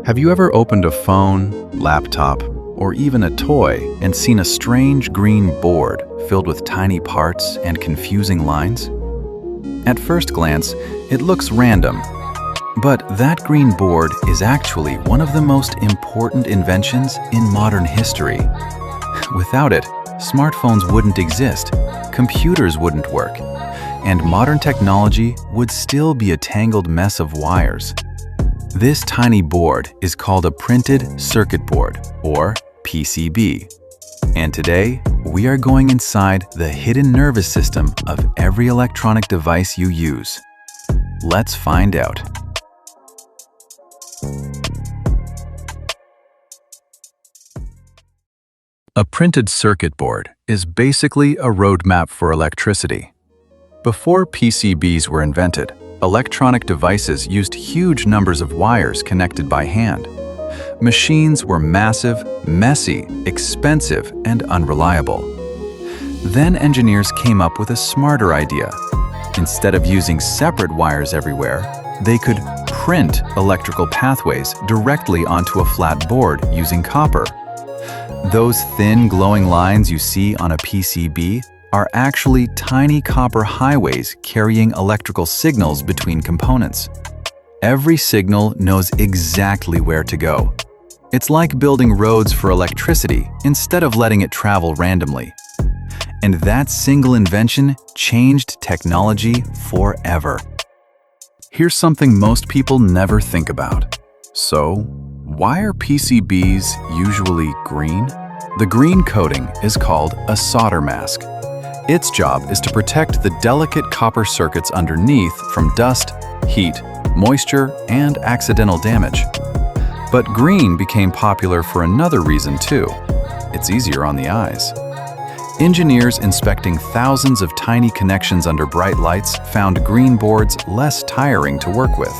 Have you ever opened a phone, laptop, or even a toy and seen a strange green board filled with tiny parts and confusing lines? At first glance, it looks random, but that green board is actually one of the most important inventions in modern history. Without it, smartphones wouldn't exist, computers wouldn't work, and modern technology would still be a tangled mess of wires. This tiny board is called a printed circuit board, or PCB. And today, we are going inside the hidden nervous system of every electronic device you use. Let's find out. A printed circuit board is basically a roadmap for electricity. Before PCBs were invented, electronic devices used huge numbers of wires connected by hand. Machines were massive, messy, expensive, and unreliable. Then engineers came up with a smarter idea. Instead of using separate wires everywhere, they could print electrical pathways directly onto a flat board using copper. Those thin, glowing lines you see on a PCB are actually tiny copper highways carrying electrical signals between components. Every signal knows exactly where to go. It's like building roads for electricity instead of letting it travel randomly. And that single invention changed technology forever. Here's something most people never think about. So, why are PCBs usually green? The green coating is called a solder mask. Its job is to protect the delicate copper circuits underneath from dust, heat, moisture, and accidental damage. But green became popular for another reason too. It's easier on the eyes. Engineers inspecting thousands of tiny connections under bright lights found green boards less tiring to work with.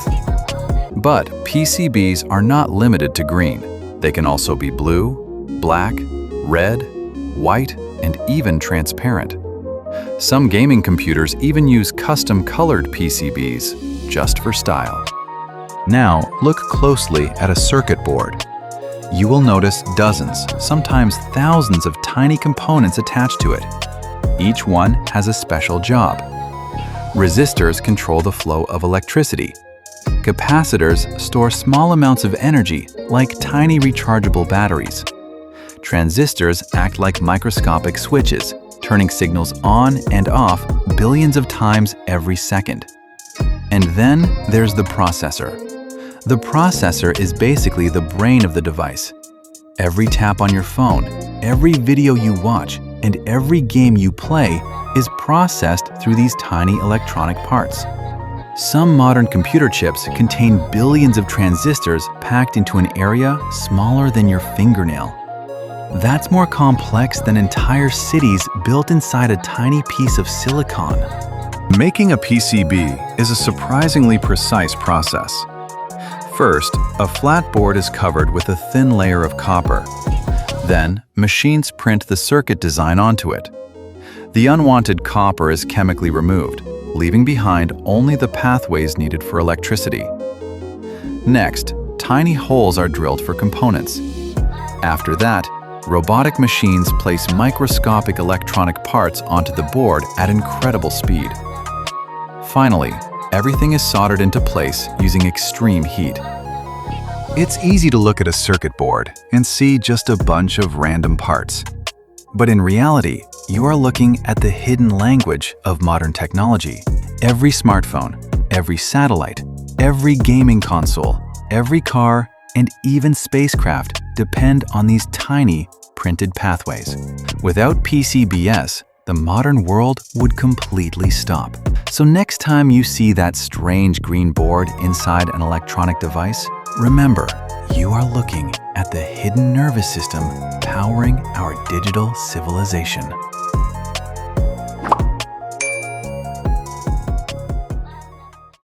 But PCBs are not limited to green. They can also be blue, black, red, white, and even transparent. Some gaming computers even use custom-colored PCBs just for style. Now, look closely at a circuit board. You will notice dozens, sometimes thousands of tiny components attached to it. Each one has a special job. Resistors control the flow of electricity. Capacitors store small amounts of energy, like tiny rechargeable batteries. Transistors act like microscopic switches, turning signals on and off billions of times every second. And then there's the processor. The processor is basically the brain of the device. Every tap on your phone, every video you watch, and every game you play is processed through these tiny electronic parts. Some modern computer chips contain billions of transistors packed into an area smaller than your fingernail. That's more complex than entire cities built inside a tiny piece of silicon. Making a PCB is a surprisingly precise process. First, a flat board is covered with a thin layer of copper. Then, machines print the circuit design onto it. The unwanted copper is chemically removed, leaving behind only the pathways needed for electricity. Next, tiny holes are drilled for components. After that, robotic machines place microscopic electronic parts onto the board at incredible speed. Finally, everything is soldered into place using extreme heat. It's easy to look at a circuit board and see just a bunch of random parts. But in reality, you are looking at the hidden language of modern technology. Every smartphone, every satellite, every gaming console, every car, and even spacecraft depend on these tiny printed pathways. Without PCBs, the modern world would completely stop. So next time you see that strange green board inside an electronic device, remember, you are looking at the hidden nervous system powering our digital civilization.